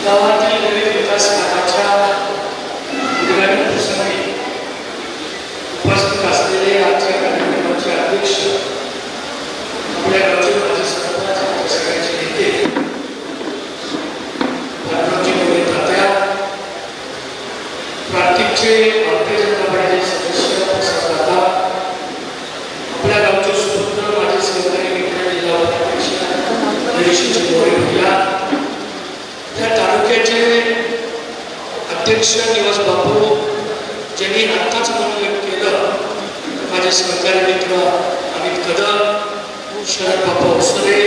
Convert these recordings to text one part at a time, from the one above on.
गावातील विविध विकास कामाच्या उद्घाटन प्रसंगी उपस्थित असलेले आजच्या कार्यक्रमाचे अध्यक्ष, आपल्या गावचे माजी सरपंच, सगळ्यांचे नेते, भारताचे मोठे तात्या, प्रांतिकचे भारतीय जनता पार्टीचे सदस्य प्रसाद, आपल्या गावचे सुपुत्र माजी सहकारी मित्र जिल्हा उपाध्यक्ष हरीशजी मोरे भैया, त्या तालुक्याचे अध्यक्ष दिवस बापू ज्यांनी आत्ताच मन व्यक्त केलं, माझे सहकारी मित्र अमित कदम, शरद बापा उसरे,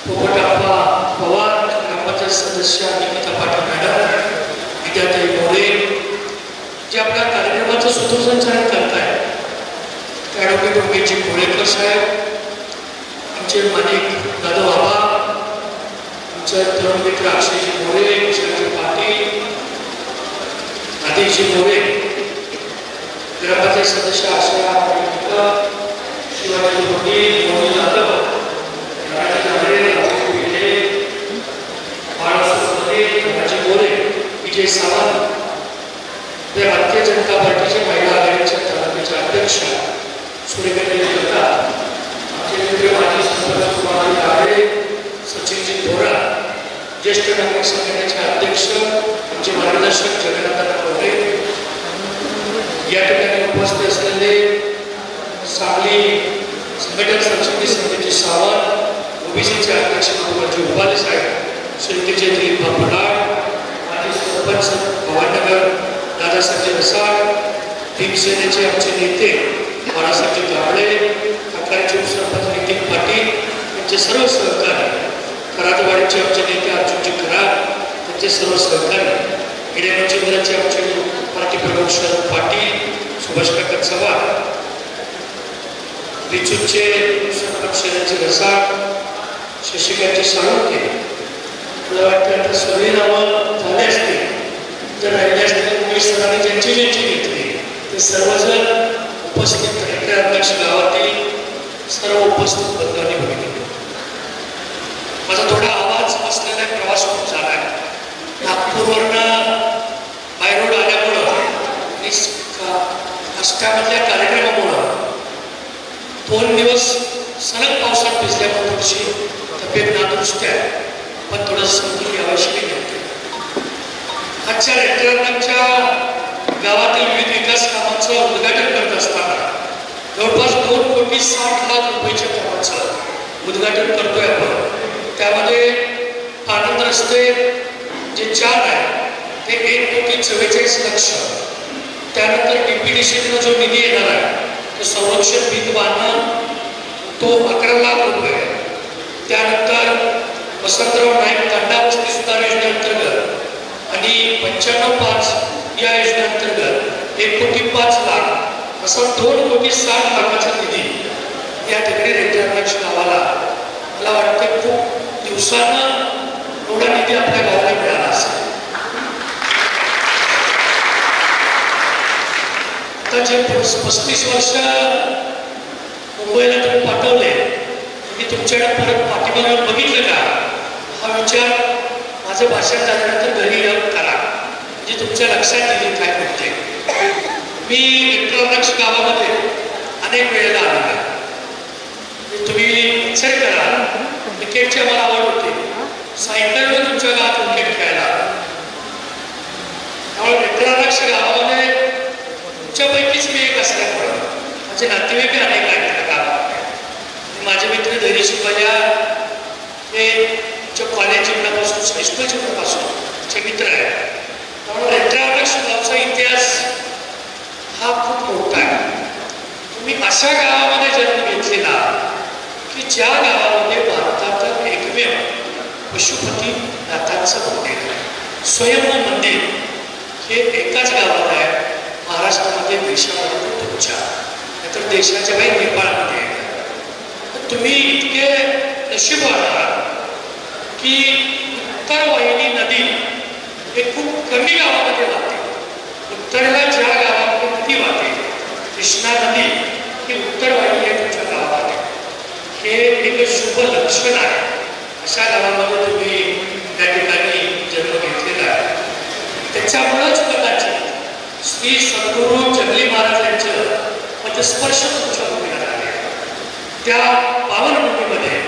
पोपटप्पा पवार, ग्रामपंचायत सदस्य निकिता पाटील मॅडम, विद्याताई मोरे, जे आपल्या कार्यक्रमाचं सूत्रसंचालन करताय, ॲडव्होकेट उमेशजी कोळेकर साहेब, आमचे माणिक दादा बाबा, आमचे तरुण मित्र अक्षयजी मोरे, विशालजी पाटील, आदिजी मोरे, ग्रामपंचायत सदस्य आशा शिवाजी पाटील, मोदी जाधव, राजी मोरे, विजय सावंत, भारतीय जनता पार्टीच्या महिला आघाडीच्या तालुक्याच्या अध्यक्ष सूर्यकांत करतात, आमचे मित्र माजी सरपंच कुमार काळे, सचिनजी थोरा, ज्येष्ठ नागरिक संघटनेचे अध्यक्ष, आमचे मार्गदर्शक जगन्नाथ कोरे, या ठिकाणी उपस्थित असलेले सांगली संघटन संस्कृती समिती सावंत, ओबीसीचे अध्यक्ष महबूबजी उबाले साहेब, शिर्केचे दिलीप बापडाळ, माजी सरपंच भवाननगर दादासाहेब रसाळ, भीमसेनेचे आमचे नेते बाळासाहेब गावळे, अकराचे उपसरपंच नितीन पाटील, त्यांचे सर्व सहकारी, कराडवाडीचे आमचे नेते अर्जुनजी कराड, त्यांचे सर्व सहकारी, हिरेमचंद्राचे आमचे पार्टी प्रमुख शरद पाटील, सुभाष काका चव्हाण, बिचूचे सरपंच शरदजी रसाळ, शशिकांतजी साळुंखे, मला वाटतं आता सगळी नावं झाले असतील, जर राहिले असतील उमेश सरांनी ज्यांची घेतली ते सर्वजण उपस्थित अध्यक्ष गावातील सर्व उपस्थित बंधूंनी बघितले. माझा थोडा आवाज असलेला प्रवास खूप झाला आहे. नागपूरवरनं बाय रोड आल्यामुळं आणि अष्टामधल्या कार्यक्रमामुळं 2 दिवस सलग पावसात भिजल्यामुळे थोडीशी तब्येत नादुरुस्त आहे, पण थोडं समजून घ्यावं लागते. आजच्या रेस्टॉरंटच्या गावातील विविध विकास कामांचं उद्घाटन करत असताना जवळपास 2,60,00,000 रुपयाच्या कामाचं उद्घाटन करतोय आपण. त्यामध्ये आनंद रस्ते जे 4 आहे ते 1,44,00,000, त्यानंतर डीपीडीसीतनं जो निधी येणार आहे तो संरक्षण भिंत बांधणं तो 11,00,000 रुपये, त्यानंतर वसंतराव नाईक तांडा वस्ती सुधार योजनेअंतर्गत आणि 95.5 या योजनेअंतर्गत 1,05,00,000 असा 2,60,00,000चा निधी या ठिकाणी रेड्याध्यक्ष गावाला, मला वाटतं खूप दिवसानं एवढा निधी आपल्या गावाला मिळाला असेल. आता जे 35 वर्ष मुंबईला तुम्ही पाठवले, मी तुमच्याकडे परत पाठीमागे बघितलं का हा विचार माझं भाषण झाल्यानंतर घरी येऊन करा, म्हणजे तुमच्या लक्षात येईल काय म्हणते. मी रेड्याध्यक्ष गावामध्ये अनेक वेळेला आलेलो आहे. तुम्ही विचार करा, क्रिकेटची आम्हाला आवड होती, सायकलवर तुमच्या गावात क्रिकेट खेळायला. त्यामुळे रेड्याध्यक्ष गावामध्ये तुमच्यापैकीच मी एक असल्यामुळं माझे नातेवाईक अनेक आहेत त्या गावामध्ये. माझे मित्र धैर्य शिकवायला हे तुमच्या कॉलेज जीवनापासून हायस्कूल जीवनापासून चे मित्र आहेत. त्यामुळे रेड्याध्यक्ष गावचा इतिहास हा खूप मोठा आहे. तुम्ही अशा गावामध्ये जन्म घेतलेला की ज्या गावामध्ये भारतातील एकमेव पशुपतीनाथांचं मंदिर आहे, स्वयंभू मंदिर हे एकाच गावात आहे महाराष्ट्रामध्ये, देशामध्ये तुमच्या, नाहीतर देशाच्या बाहेर नेपाळमध्ये आहे. तुम्ही इतके नशीबवान आहात की उत्तर वाहिनी नदी हे खूप कमी गावामध्ये वाहते. उत्तरेला ज्या गावामध्ये नदी वाहते, कृष्णा नदी ही उत्तर वाहिनी आहे तुमच्या गावामध्ये. हे एक शुभ लक्षण आहे. अशा गावामध्ये तुम्ही त्या ठिकाणी त्याच्यामुळंच कदाचित श्री सद्गुरू जंगली महाराज यांचं पदस्पर्श तुमच्या भूमीला झाले. त्या पावनभूमीमध्ये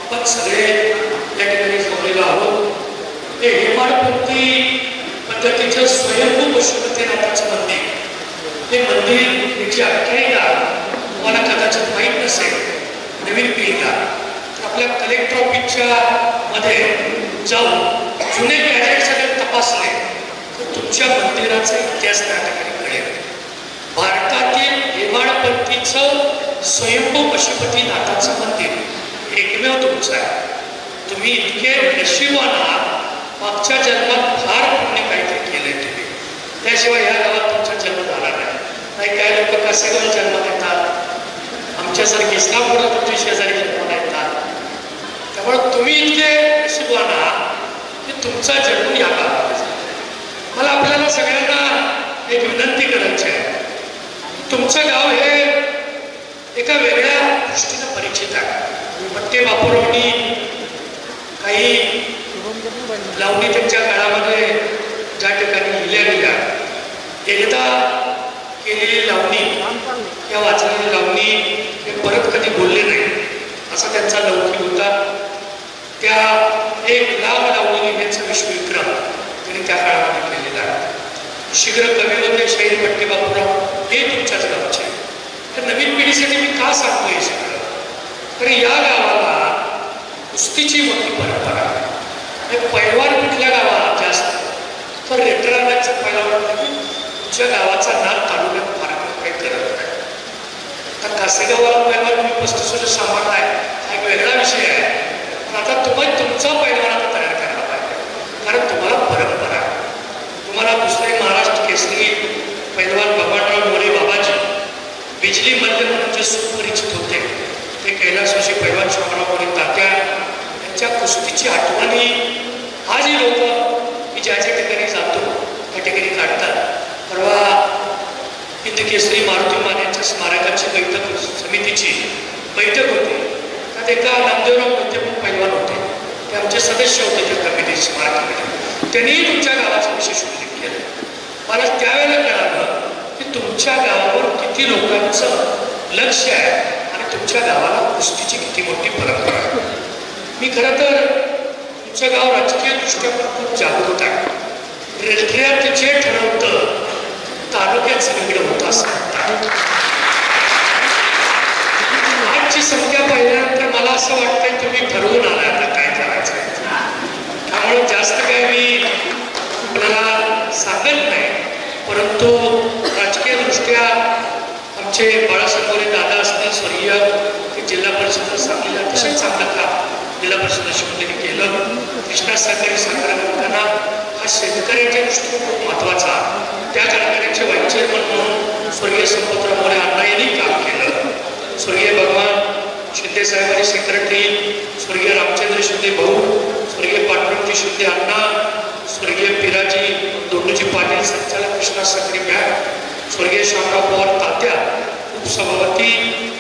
आपण सगळे या ठिकाणी जमलेलो आहोत. हे हेमाडपंथी पद्धतीचं स्वयंभू पशुपतीनाथाचं मंदिर, हे मंदिर त्याची आख्यायिका तुम्हाला कदाचित माहीत नसेल नवीन पिढीला. तर आपल्या कलेक्टर ऑफिसच्या मध्ये जाऊन जुने गॅजेट सगळे तपासले तर तुमच्या मंदिराचा इतिहास त्या ठिकाणी कळेल. भारतातील हेमाडपंथीचं स्वयंभू पशुपतीनाथाचं मंदिर एकमेव तुमचं आहे. तुम्ही इतके नशिबान आहात, मागच्या जन्मात फार पुण्य काहीतरी केलंय तुम्ही, त्याशिवाय ह्या गावात तुमचा जन्म झाला नाही. नाही काय लोक कसेगाव जन्मात येतात, आमच्यासारखे इस्लामपूरला तुमच्या शेजारी जन्माला येतात. त्यामुळे तुम्ही इतके नशिबान आहात की तुमचा जन्म या गावात. मला आपल्याला सगळ्यांना एक विनंती करायची आहे. तुमचं गाव हे एका वेगळ्या दृष्टीनं परिचित आहे. पट्टे बापूरावनी काही लावणी त्यांच्या काळामध्ये ज्या ठिकाणी लिहिल्या गेल्या, एकदा केलेली लावणी या वाचलेली लावणी हे परत कधी बोलले नाही असा त्यांचा लौकिक होता. त्या एक लाख लावणी लिहिण्याचा विश्वविक्रम त्यांनी त्या काळामध्ये केलेला आहे. शीघ्र कवी होते शाहीर पट्टे बापूराव, हे तुमच्याच गावचे. तर नवीन पिढीसाठी मी का सांगतो हे सगळं, तर या गावाला कुस्तीची मोठी परंपरा आहे. पैलवान कुठल्या गावाला जास्त, तर रेटरांचा पैलवान तुमच्या गावाचा नाव तालुक्यात फार काही करत नाही. तर कासेगावाला पैलवान तुम्ही 35 वर्ष सांभाळलाय हा एक वेगळा विषय आहे. पण आता तुम्ही तुमचा पैलवान आता तयार करायला पाहिजे, कारण तुम्हाला परंपरा आहे. तुम्हाला दुसरे महाराष्ट्र केसरी पैलवान भगवानराव मोरे बाबाजी बिजली मध्य म्हणून जे सुपरिचित होते, ते कैलासवासी पैलवान शामराव मोरे तात्या यांच्या कुस्तीची आठवणी आजही लोक मी ज्या ज्या ठिकाणी जातो त्या ठिकाणी काढतात. परवा हिंद केसरी मारुती मान यांच्या स्मारकाची बैठक, समितीची बैठक होती. त्यात एका नामदेवराव मोहिते पैलवान होते, ते आमचे सदस्य होते त्या कमिटीच्या स्मारकामध्ये. त्यांनीही तुमच्या गावाचा विशेष उल्लेख केला. मला त्यावेळेला कळालं की तुमच्या गावावर किती लोकांचं लक्ष आहे आणि तुमच्या गावाला कुस्तीची किती मोठी परंपरा आहे. मी खरं तर तुमचं गाव राजकीय दृष्ट्या खूप जागृत आहे. राष्ट्रीयात जे ठरवतं तालुक्यात सगळीकडे होतं असं म्हणतात. आजची संख्या पाहिल्यानंतर मला असं वाटतंय तुम्ही ठरवून आलाय आता काय करायचं. त्यामुळे जास्त काय मी आपल्याला सांगत नाही, परंतु राजकीय दृष्ट्या आमचे बाळासाहेब मोरे दादा असतील स्वर्गीय, ते जिल्हा परिषद सांगलीला अतिशय चांगलं काम जिल्हा परिषद त्यांनी केलं. कृष्णा सहकारी साखर कारखाना हा शेतकऱ्यांच्या दृष्टीने खूप महत्वाचा. त्या कारखान्याचे व्हाईस चेअरमन म्हणून स्वर्गीय संपतराव मोरे अण्णा यांनी काम केलं. स्वर्गीय भगवान शिंदे साहेबांनी सेक्रेटरी, स्वर्गीय रामचंद्र शिंदे भाऊ, स्वर्गीय पांडुरंगजी शिंदे अण्णा, स्वर्गीय पिराजी दोंडूजी पाटील संचालक कृष्णा साखरी बँक, स्वर्गीय शामराव पवार तात्या उपसभापती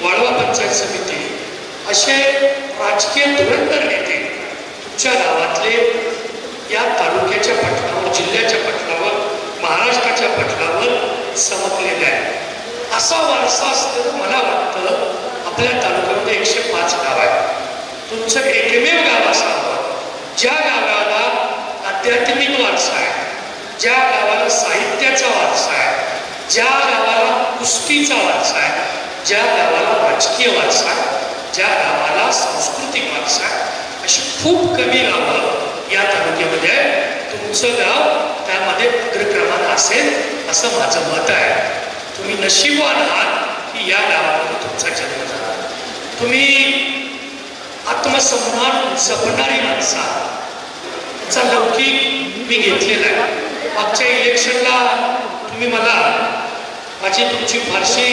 वाळवा पंचायत समिती, असे राजकीय धुरंधर नेते तुमच्या गावातले या तालुक्याच्या पटलावर, जिल्ह्याच्या पटलावर, महाराष्ट्राच्या पटलावर चमकलेले आहे. असा वारसा असतं मला वाटतं आपल्या तालुक्यामध्ये 105 गाव आहे. तुमचं एकमेव गाव असावं ज्या गावाला आध्यात्मिक वारसा आहे, ज्या गावाला साहित्याचा वारसा आहे, ज्या गावाला कुस्तीचा वारसा आहे, ज्या गावाला राजकीय वारसा आहे, ज्या गावाला सांस्कृतिक वारसा आहे. अशी खूप कमी गावं या तालुक्यामध्ये आहे. तुमचं गाव त्यामध्ये अग्रक्रमानं असेल असं माझं मत आहे. तुम्ही नशीबवान आहात की या गावामध्ये तुमचा जन्म झाला. तुम्ही आत्मसन्मान जपणारी माणसं आहात. त्याचा लौकिक मी घेतलेला आहे. मागच्या इलेक्शनला तुम्ही मला माझी तुमची फारशी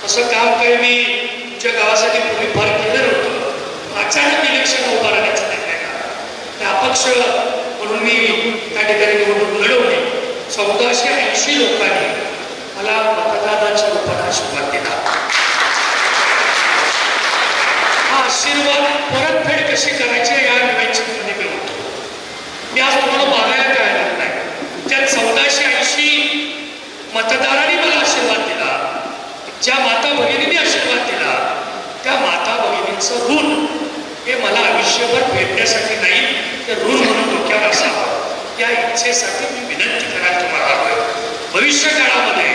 असं काम काही मी तुमच्या गावासाठी पूर्वी फार केलं नव्हतं. अचानक इलेक्शन उभा राहण्याचं निर्णय झाला. अपक्ष म्हणून मी त्या ठिकाणी निवडणूक लढवली. 1480 लोकांनी मला मतदानाच्या रूपाने आशीर्वाद दिला. हा आशीर्वाद परतफेड कशी करायची या निमित्ताने मी होतो. मी आज तुम्हाला मागायला काय नाही. त्या 14 आयुष्यभर भेटण्यासाठी नाही, तर ऋण म्हणून डोक्यावर असावं या इच्छेसाठी मी विनंती करायला तुम्हाला आलोय. भविष्य काळामध्ये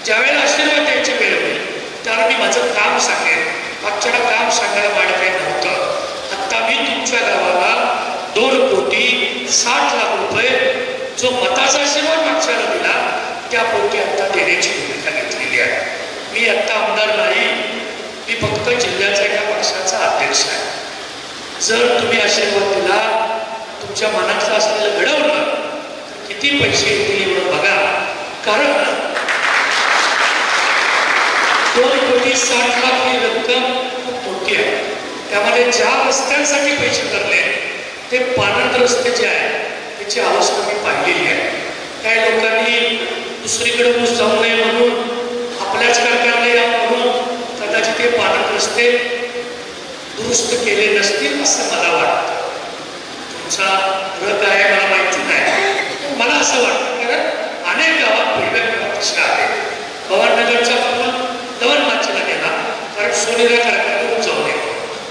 ज्यावेळेला आशीर्वाद द्यायची वेळ होईल त्यावेळेला मी माझं काम सांगेन. मागच्या काम सांगायला माझं काही नव्हतं. आत्ता मी तुमच्या गावाला 2,60,00,000 जो मताचा आशीर्वाद मागच्याला दिला त्या पोटी आत्ता देण्याची भूमिका घेतलेली आहे. मी आत्ता आमदार नाही, मी फक्त जिल्ह्याचा एका पक्षाचा अध्यक्ष आहे. जर तुम्ही आशीर्वाद दिला, तुमच्या मनातलं असलेलं घडवलं, तर किती पैसे येतील एवढं बघा. कारण 2,60,00,000 ही रक्कम खूप मोठी आहे. त्यामध्ये ज्या रस्त्यांसाठी पैसे ठरले ते पाणंद रस्ते जे आहेत त्याची अवस्था मी पाहिलेली आहे. काही लोकांनी दुसरीकडे ऊस जाऊ नये म्हणून, आपल्याच कारखान्याला या म्हणून कदाचित ते पाणंद रस्ते दुरुस्त केले नसतील असं मला वाटतं. तुमचा रग आहे मला माहिती नाही, मला असं वाटतं. कारण अनेक गावात वेगवेगळ्या दिशा आहेत. भवाननगरचा पूल दवन माचीला गेला कारण सोनेरा कारखान्यातून जाऊ नये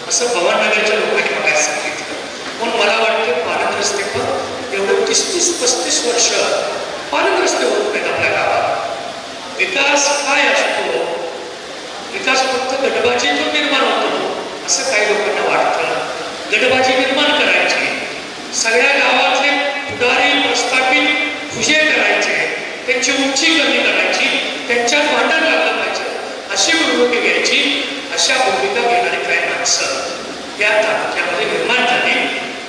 असं भवाननगरच्या लोकांनी मला सांगितलं. म्हणून मला वाटतं पाणंद रस्ते पण एवढं 30-35 वर्ष पाणंद रस्ते होत नाहीत आपल्या गावात. विकास काय असतो? विकास फक्त गटबाजीतून निर्माण होतो असं काही लोकांना वाटतं. गटबाजी निर्माण करायची, सगळ्या गावातले पुढारी प्रस्थापित खुजे करायचे, त्यांची उंची कमी करायची, त्यांच्यात भांडण लागलं पाहिजे अशी भूमिका घ्यायची. अशा भूमिका घेणारी काही माणसं या तालुक्यामध्ये निर्माण झाली.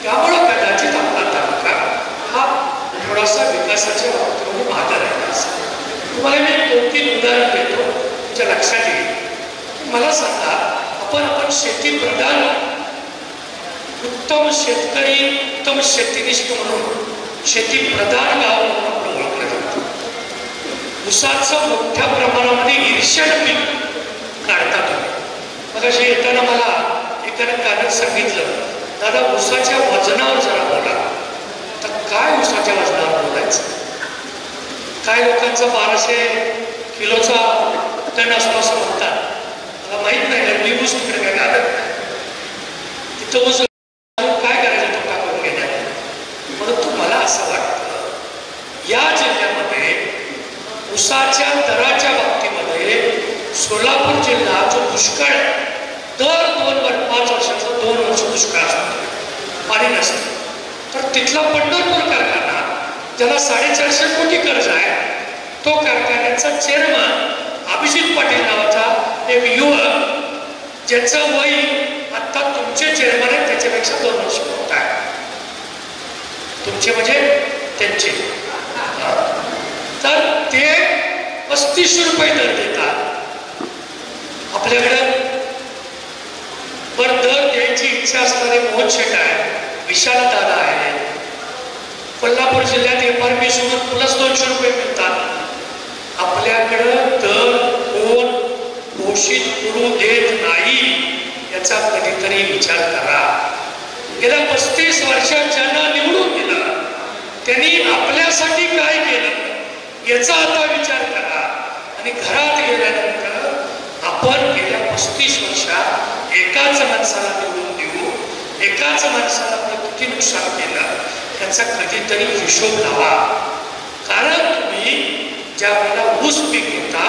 त्यामुळं कदाचित आपला तालुका हा थोडासा विकासाच्या बाबतीमध्ये मागे राहिला असेल. तुम्हाला मी 2-3 उदाहरण देतो, तुमच्या लक्षात येईल. मला सांगा, आपण शेती प्रधान, उत्तम शेतकरी, उत्तम शेतीनिष्ठ म्हणून शेती प्रधान गाव म्हणून आपण ओळखलं जातो. ऊसाचं मोठ्या प्रमाणामध्ये ईर्ष्यानं पीक काढता तुम्ही. मग अशी येताना मला एकानं कानात सांगितलं, दादा ऊसाच्या वजनावर जरा बोला. तर काय ऊसाच्या वजनावर बोलायचं? काय लोकांचा 1200 किलोचा टन असतो असं म्हणतात. मला माहित नाही, कारण मी ऊस तिकडे काय घालत नाही. तिथं ऊस काय करायचं तो टाकून घेण्यात. परंतु मला असं वाटतं या जिल्ह्यामध्ये ऊसाच्या दराच्या बाबतीमध्ये सोलापूर जिल्हा जो दुष्काळ दर 5 वर्षाचा 2 वर्ष दुष्काळ असतो, पाणी नसतं. तर तिथला पंढरपूर कारखाना ज्याला 450 कोटी कर्ज आहे, तो कारखान्याचा चेअरमन अभिजित पाटील नावाचा एक युवक, ज्याचं वय आता तुमचे चेअरमन आहेत त्याच्यापेक्षा 2 वर्ष मोठा आहे. तुमचे म्हणजे त्यांचे. तर ते 35 रुपये दर देतात आपल्याकडं. पण दर द्यायची इच्छा असणारे मोहन शेठ आहे, विशाल दादा आहे. कोल्हापूर जिल्ह्यात MRP सोडून +200 रुपये मिळतात. आपल्याकडं दर कोण घोषित करू देत नाही याचा कधीतरी विचार करा. गेल्या 35 वर्षात ज्यांना निवडून दिलं त्यांनी आपल्यासाठी काय केलं याचा आता विचार करा. आणि घरात गेल्यानंतर आपण गेल्या 35 वर्षात एकाच माणसाला निवडून देऊ, एकाच माणसाला आपण किती नुकसान केलं त्याचा कधीतरी हिशोब लावा. कारण तुम्ही ज्या वेळेला ऊस पीक घेता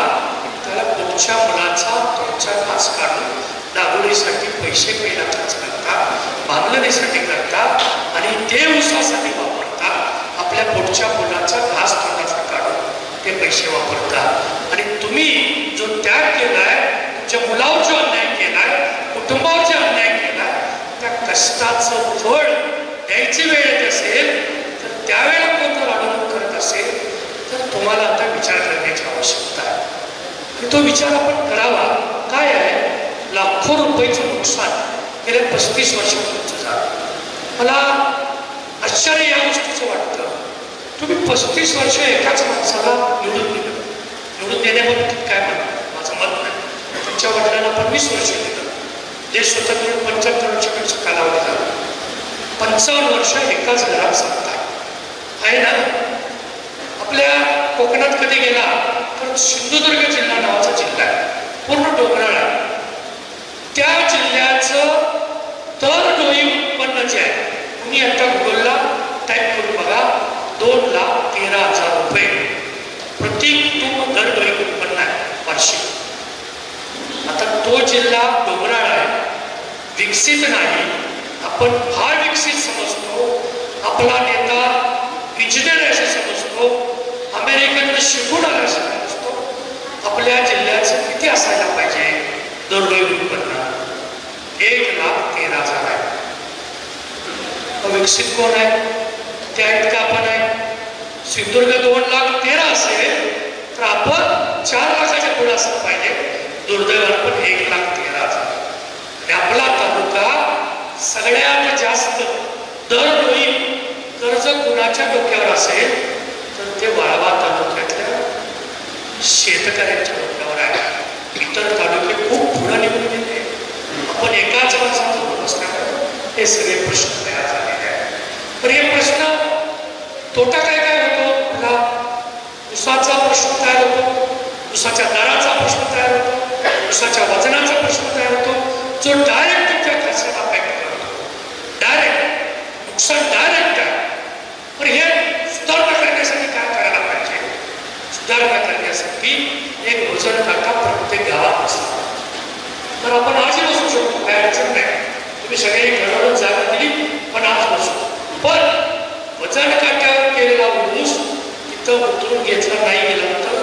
त्याला पुढच्या मुलाचा तुमचा घास काढून लागवडीसाठी पैसे पहिला खर्च करता, बांधणीसाठी करता आणि ते ऊसासाठी वापरता. आपल्या पुढच्या मुलाचा घास तोंडाचा काढून ते पैसे वापरता. आणि तुम्ही जो त्याग केलाय, तुमच्या मुलावर जो अन्याय केलाय, कुटुंबावर जो अन्याय केलाय, त्या कष्टाचं फळ द्यायची वेळ येत असेल तर त्यावेळेला कोण जर अडवणूक करत असेल तर तुम्हाला आता विचार करण्याची आवश्यकता आहे. आणि तो विचार आपण करावा. काय आहे, लाखो रुपयाचं नुकसान गेल्या 35 वर्षापूर्वीचं झालं. मला आश्चर्य या गोष्टीचं वाटतं, तुम्ही 35 वर्ष एकाच माणसाला निवडून दिलं. निवडून देण्याबाबतीत काय माझं मत नाही. तुमच्या वडिलांना पण 20 वर्ष दिलं. देश स्वतंत्र 75 वर्षापेक्षा कालावधी झाला. 55 वर्ष एकाच घरात सत्ता आहे ना. आपल्या कोकणात कधी गेला तर सिंधुदुर्ग जिल्हा नावाचा जिल्हा आहे, पूर्ण डोंगराळ आहे. त्या जिल्ह्याचं दर डोळी उत्पन्न उत्पन्नाची आहे. तुम्ही आता गुगलला टाईप करून बघा, 2,13,000 रुपये प्रति कुटुंब दरडोई उत्पन्न आहे वार्षिक. आता तो जिल्हा डोंगराळ आहे, विकसित नाही. आपण फार विकसित समजतो, आपला नेता इंजिनियर असे समजतो, अमेरिकन शिकून आला असं समजतो. आपल्या जिल्ह्याचं किती असायला पाहिजे दरडोई उत्पन्न? 1,13,000 आहे. विकसित कोण आहे? ते आहेत का आपण आहे? सिंधुदुर्ग 2,13,000 असेल तर आपण 4 लाखाच्या पुढे असलं पाहिजे. दुर्दैवानं पण 1,13,000. आणि आपला तालुका सगळ्यात जास्त दरडोई कर्ज कुणाच्या डोक्यावर असेल तर ते वाळवा तालुक्यातल्या शेतकऱ्यांच्या डोक्यावर आहे. इतर तालुके खूप पुढे निघून गेले. आपण एकाच माणसाचं बसल्यामुळे हे सगळे प्रश्न तयार झालेले आहेत. तर हे प्रश्न तोटा काय काय होतो? आपला ऊसाचा प्रश्न तयार होतो, ऊसाच्या दराचा प्रश्न तयार होतो, ऊसाच्या वजनाचा प्रश्न तयार होतो, जो डायरेक्ट तुमच्या खर्चाला अफेक्ट करतो. डायरेक्ट नुकसान डायरेक्ट आहे. पण हे सुधारणा करण्यासाठी काय करायला पाहिजे? सुधारणा करण्यासाठी एक वजन काटा प्रत्येक गावात असतो. तर आपण आजही बसू शकतो, काय अडचण नाही. तुम्ही सगळे घरावर जागा दिली पण आज बसू. पण वजन काट्यावर केलेला ऊस तिथं उतरून घेतला नाही गेला तर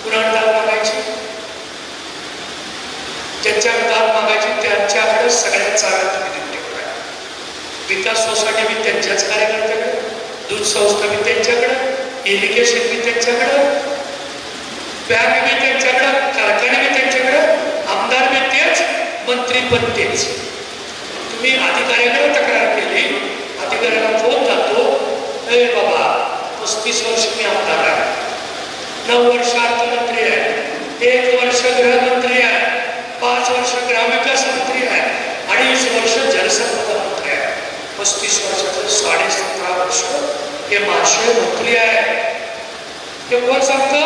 पुन्हा दाद मागायची, ज्यांच्या दाद मागायची त्यांच्याकडे सगळ्या चारा तुम्ही देऊन ठेवलाय. विकास सोसायटी बी त्यांच्याच कार्यकर्त्याकडे, दूध संस्था बी त्यांच्याकडे, इरिगेशन बी त्यांच्याकडे, बँक बी त्यांच्याकडे, कारखाने बी त्यांच्याकडे, आमदार बी तेच, मंत्री पण तेच. तुम्ही अधिकाऱ्याकडे तक्रार केली, अधिकाऱ्याला फोन जातो, ए बाबा 35 वर्ष मी आमदार आहे, 9 वर्ष अर्थमंत्री आहे, 1 वर्ष गृहमंत्री आहे, 5 वर्ष ग्रामविकास मंत्री आहे, 2.5 वर्ष जलसंपदा मंत्री आहे, 35 वर्षाचं 17.5 वर्ष हे महाशय मंत्री आहे. हे कोण सांगतं?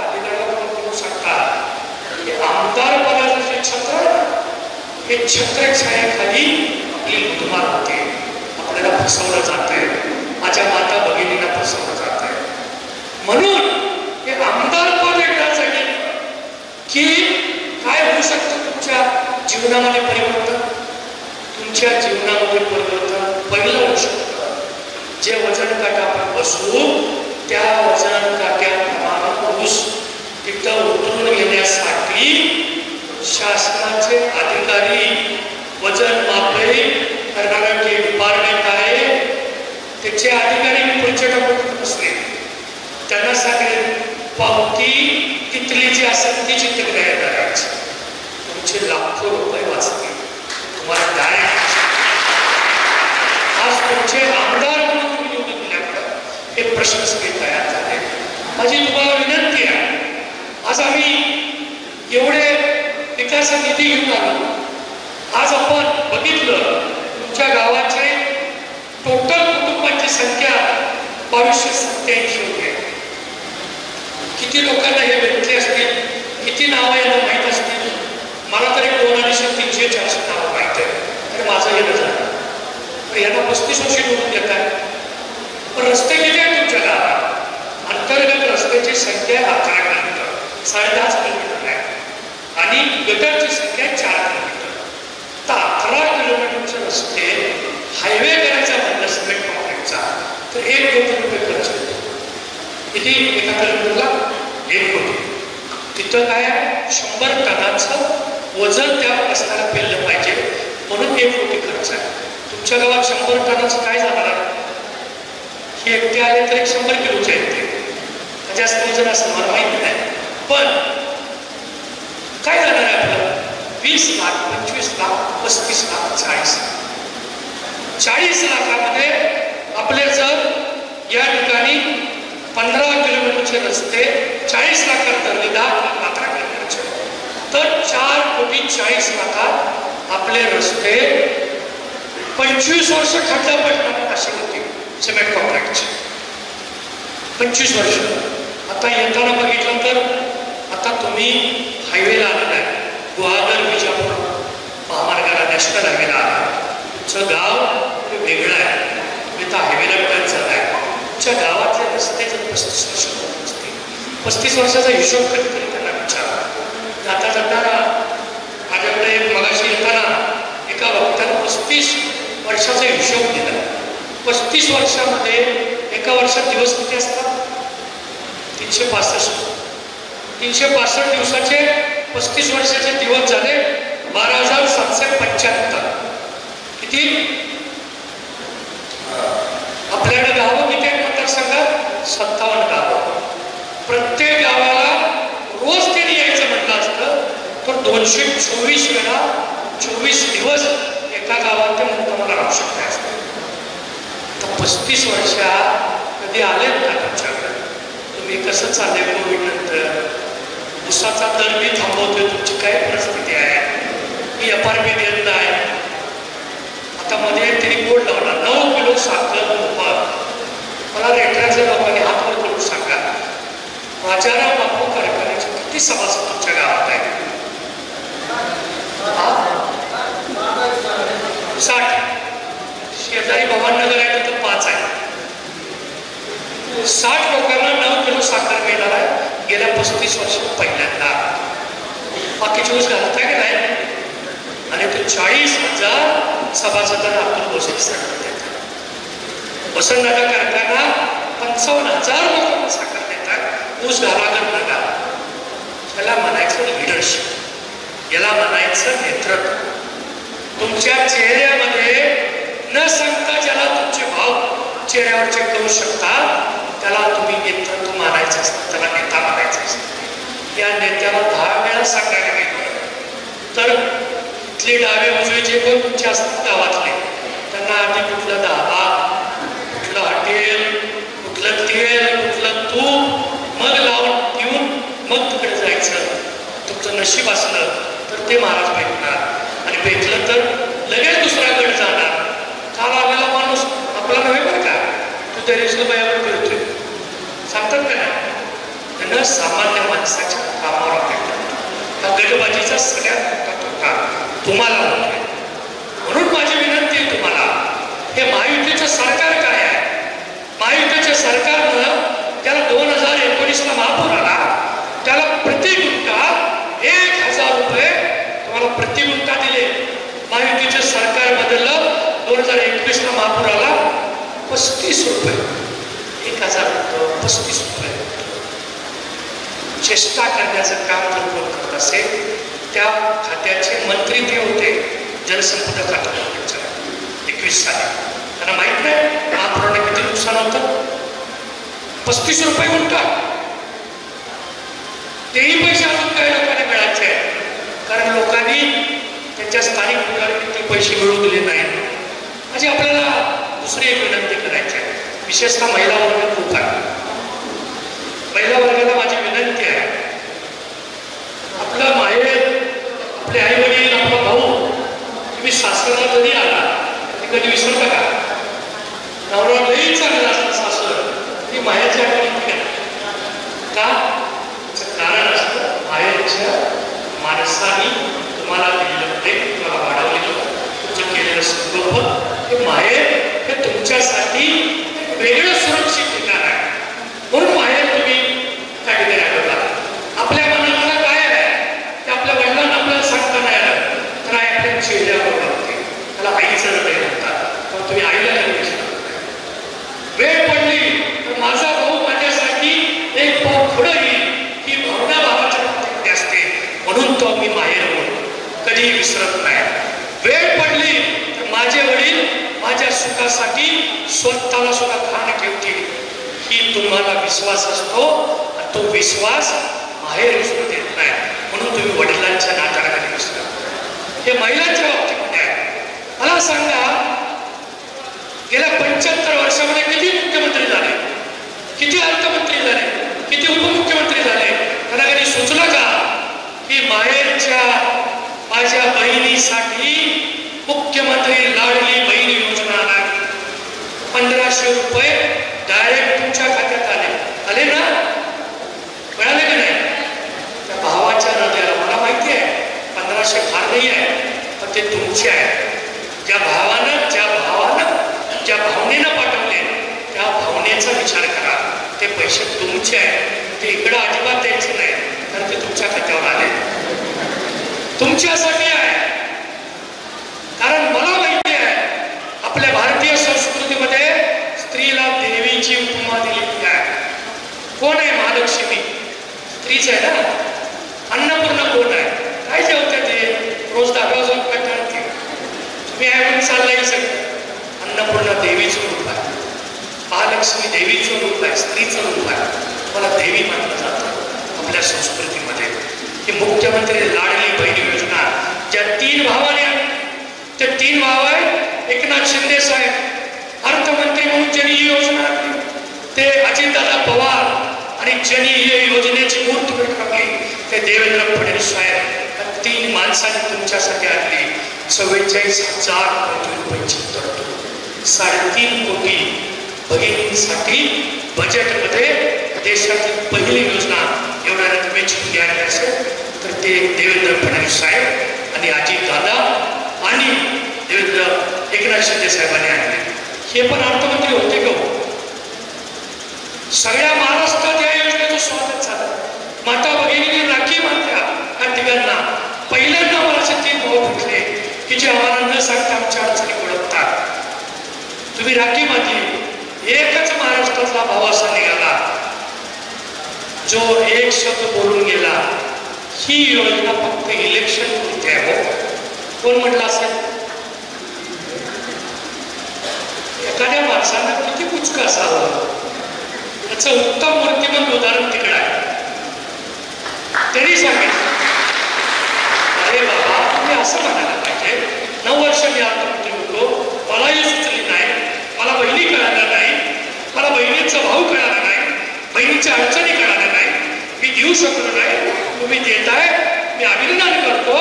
अधिकाऱ्याला सांगतात. हे आमदार पदाचं जे छत्र हे छत्रछायाखाली आपली लुटमार होते, आपल्याला फसवलं जातंय, माझ्या माता भगिनींना फसवलं जातंय. म्हणून हे आमदार पद एकदा झाले की काय होऊ शकतं? तुमच्या जीवनामध्ये परिवर्तन, तुमच्या जीवनामध्ये परिवर्तन पहिलं होऊ शकतं. जे वजन काटा आपण बसू त्या वजन काट्याप्रमाणे ऊस तिथं उतरून घेण्यासाठी शासनाचे अधिकारी, वजन मापे करणारा जे डिपार्टमेंट आहे त्याचे अधिकारी पुढच्या टप्प्यात बसले. त्यांना सांगेल पावती तिथली जी असेल ती चित्रग्रह करायची, तुमचे लाखो रुपये वाचतील. तुम्हाला डायरेक्ट आज तुमचे आमदार म्हणून तुम्ही निवडून दिल्यामुळे हे प्रश्न सगळे तयार झाले. माझी तुम्हाला विनंती आहे, आज आम्ही एवढे विकास निधी घेऊन आलो. आज आपण बघितलं तुमच्या गावाचे टोटल कुटुंबांची संख्या 2287 होती. किती लोकांना हे भेटले असतील, किती नावं यांना माहीत असतील? मला तरी 2,300-400 नावं माहीत आहे, आणि माझं हे झालं. तर यांना 35 वर्षी निवडून देत आहे. पण रस्ते किती आहेत तुमच्या गावात? अंतर्गत रस्त्याची संख्या 11 किलोमीटर, 10.5 किलोमीटर आहे, आणि गटरची संख्या 4 किलोमीटर. तर 11 किलोमीटरचे रस्ते हायवे करायचा म्हणलं सिमेंट कॉन्क्रीटचा तर 1 कोटी रुपये खर्च होतो. किती? एका किलोमीटरला 1 कोटी. तिथं काय 100 टनाचं वजन त्या रस्त्याला पेललं पाहिजे, म्हणून 1 कोटी खर्च आहे. तुमच्या गावात 100 टनाचं काय जाणार आहे? हे एकटे आले तर 100 किलोचे आहेत, ते जास्त वजन असं मला माहिती नाही. पण काय जाणार आहे आपलं? 20 लाख, 25 लाख, 35 लाख, 40 लाखामध्ये आपले जर या ठिकाणी 15 किलोमीटरचे रस्ते 40 लाखात धरले, 10-15 किलोमीटरचे, तर 4,40,00,000 आपले रस्ते 25 वर्ष खड्डा पडणार असे होते सिमेंट कॉन्क्रीटचे. 25 वर्ष. आता येताना बघितलं तर आता तुम्ही हायवेला आलेला आहे, गुहागर विजापूर महामार्गाला, नॅशनल हायवेला आला. तुमचं गाव वेगळं आहे, मी तर हायवेला टच झाला आहे. तुमच्या गावातले रस्ते जर 35 वर्ष असते, 35 वर्षाचा हिशोब कधीतरी त्यांना विचारा. जाता जाता माझ्याकडे मगाशी येताना एका वक्त्यानं 35 वर्षाचा हिशोब दिला. 35 वर्षामध्ये एका वर्षात दिवस किती असतात? 365. 365 दिवसाचे 35 वर्षाचे दिवस झाले 12,775. किती? आपल्याकडे गावं किती आहेत मतदारसंघात? 57 गावं. प्रत्येक गावाला रोज त्यांनी यायचं म्हटलं असतं तर 224 वेळा 24 दिवस एका गावात ते मुक्कामाला राहू शकते असते. तर 35 वर्षात कधी आलेत का तुमच्याकडे? तुम्ही कसं चाललंय कोविड नंतर? उसाचा दर मी थांबवतोय, तुमची काय परिस्थिती आहे? मी FRP देत नाही. आता मध्ये त्यांनी बोर्ड लावला 9 किलो साखर मोफत. मला रेटराच्या लोकांनी हात वर करून सांगा, राजाराम बापू कारखान्याचे किती सभासद तुमच्या गावात आहेत? 60. शेजारी भवाननगर आहे तर 5 आहे. 60 लोकांना 9 किलो साखर मिळणार आहे गेल्या 35 वर्षात पहिल्यांदा. बाकीचे ऊस घालताय की नाही? आणि तो 40,000 सभासदांना अब्दुल भोसले साखर देतात. वसंतदादा कारखाना 55,000 लोकांना साखर देतात. ऊस घाला कर नका. याला म्हणायचं लिडरशिप, याला म्हणायचं नेतृत्व. तुमच्या चेहऱ्यामध्ये न सांगता ज्याला तुमचे भाव चेहऱ्यावरचे करू शकता त्याला तुम्ही नेतृत्व मानायचं असतं, त्याला नेता मानायचं असतं. या नेत्याला 10 वेळा सांगायला गेलं तर इथले डावे उजवे जे कोण तुमचे असतात गावातले त्यांना आधी कुठलं धाबा, कुठलं हॉटेल, कुठलं तेल, कुठलं तूप मग लावून देऊन मग तिकडे जायचं. तुमचं नशीब असलं तर ते महाराज भेटणार आणि भेटलं तर लगेच दुसऱ्याकडे जाणार. काल आलेला माणूस आपला नव्हे बरं का, तू त्या रेशला बायावर फिरतोय सांगतात का नाही? त्यांना सामान्य माणसाच्या कामावर भेटतात. हा गटबाजीचा सगळ्यात मोठा धोका तुम्हाला होतोय. म्हणून माझी विनंती आहे तुम्हाला, हे महायुतीचं सरकार काय आहे? महायुतीच्या सरकारनं त्याला 2019ला महापूर आला, त्याला प्रति गुंठा 1,000 रुपये तुम्हाला प्रति गुंठा दिले. महायुतीचे सरकार बदललं, 2021ला महापूर आला 35 रुपये. 1,000 35 रुपये. चेष्टा करण्याचं काम जर कोण करत असेल, त्या खात्याचे मंत्री ते होते जलसंपदा खात्याच्या 21 साली. त्यांना माहित नाही महापुराने किती नुकसान होतं. 35 रुपये गुंठा. तेही पैसे अजून काही लोकांनी मिळायचे आहेत, कारण लोकांनी त्यांच्या स्थानिक पुढाऱ्यांनी ते पैसे मिळवून दिले नाहीत. म्हणजे आपल्याला दुसरी एक विनंती करायची आहे, विशेषतः महिला वर्ग खूप आहे. महिला वर्गाला माझी विनंती आहे, आपलं माहेर, आपले आई वडील, आपला भाऊ, तुम्ही सासरला कधी आला ते कधी विसरता का? नवरा लई चांगला असतं सासर, ती माहेरच्या आठवणी का? कारण असतं माहेरच्या माणसाने तुम्हाला दिलेलं प्रेम, तुम्हाला वाढवलेलं, तुमचं केलेलं संगोपन, हे माहेर हे तुमच्यासाठी वेगळं सुरक्षित ठिकाण आहे. म्हणून माहेर तुम्ही त्या ठिकाणी आठवला. आपल्या मनाला काय आहे ते आपल्या वडिलांना आपल्याला सांगता नाही आलं तर आई आपल्या चेहऱ्यावर लागते, त्याला आईचं हृदय म्हणतात. पण तुम्ही आईला नाही विसरत. वेळ पडली तर माझा भाऊ माझ्यासाठी एक पाव पुढं येईल ही भावना भावाच्या बाबतीत असते. म्हणून तो मी माहेर म्हणून कधी विसरत नाही. वेळ पडली तर माझे वडील माझ्या सुखासाठी स्वतःला सुद्धा खाण ठेवतील ही तुम्हाला विश्वास असतो. आणि तो विश्वास माहेर विसरू देत नाही. म्हणून तुम्ही वडिलांच्या नात्याला कधी विसरा. हे महिलांच्या बाबतीमध्ये आहे. मला सांगा, गेल्या 75 वर्षामध्ये किती मुख्यमंत्री झाले, किती अर्थमंत्री झाले, किती उपमुख्यमंत्री झाले? त्यांना कधी सुचलं का की माहेरच्या माझ्या बहिणीसाठी मुख्यमंत्री लाडली बहीण योजना आली, 1500 रुपये डायरेक्ट तुमच्या खात्यात आले ना? मिळाले की नाही? त्या भावाच्या हृदयाला मला माहिती आहे 1500 फार नाही आहे, पण ते तुमचे आहे. ज्या भावनेनं पाठवले त्या भावनेचा विचार करा. ते पैसे तुमचे आहेत, ते इकडं अजिबात द्यायचे नाही, कारण ते तुमच्या खात्यावर आले, तुमच्यासाठी आहे. कारण मला माहिती आहे आपल्या भारतीय संस्कृतीमध्ये स्त्रीला देवीची उपमा दिलेली आहे. कोण आहे महालक्ष्मी? स्त्रीच आहे ना. अन्नपूर्णा कोण आहे? काय जेवते ते? रोज धाब्यावर जाऊन कंटाळते. तुम्ही आहे म्हणून चाललाय सगळं. अन्नपूर्णा देवीचं रूप आहे, महालक्ष्मी देवीचं रूप आहे, स्त्रीचं रूप आहे. मला देवी मानलं जातं आपल्या संस्कृतीमध्ये. ही मुख्यमंत्री लाडली बहीण योजना ज्या 3 भावाने ते 3 भाव आहेत. एकनाथ शिंदे साहेब अर्थमंत्री म्हणून ज्यांनी ही योजना आणली, ते अजितदादा पवार आणि ज्यांनी ही योजनेची मूर्तमेढ टाकली ते देवेंद्र फडणवीस साहेब. 3 माणसांनी तुमच्यासाठी आणली 44,000 कोटी रुपयांची तरतूद. 3.5 कोटी भगिनींसाठी बजेटमध्ये देशातील पहिली योजना एवढ्या रकमेची आणली असेल तर ते देवेंद्र फडणवीस साहेब आणि अजितदादा आणि एकनाथ शिंदे साहेबांनी आणले. हे पण अर्थमंत्री होते का? सगळ्या महाराष्ट्रात या योजनेचं स्वागत झालं. माता भगिनींनी राखी बांधल्या या तिघांना. पहिल्यांदा मला असे 3 भाऊ भेटले की जे आम्हाला न सांगता आमच्या अडचणी ओळखतात. तुम्ही राखी बांधली. एकच महाराष्ट्रातला भाव असा निघाला जो एक शब्द बोलून गेला, ही योजना फक्त इलेक्शन पुरते आहे. कोण म्हटलं असेल? एखाद्या माणसाला किती कुचक असावं याचं उत्तम मूर्तिमंत उदाहरण तिकडे आहे. त्यांनी सांगितलं, अरे बाबा तुम्ही असं म्हणायला पाहिजे 9 वर्ष मी अर्थमंत्री होतो, मलाही सुचली नाही, मला बहिणी कळाल्या नाही, मला बहिणीचा भाऊ कळाला नाही, बहिणीच्या अडचणी कळाल्या नाही, मी देऊ शकलो नाही, तुम्ही देताय, मी अभिनंदन करतो.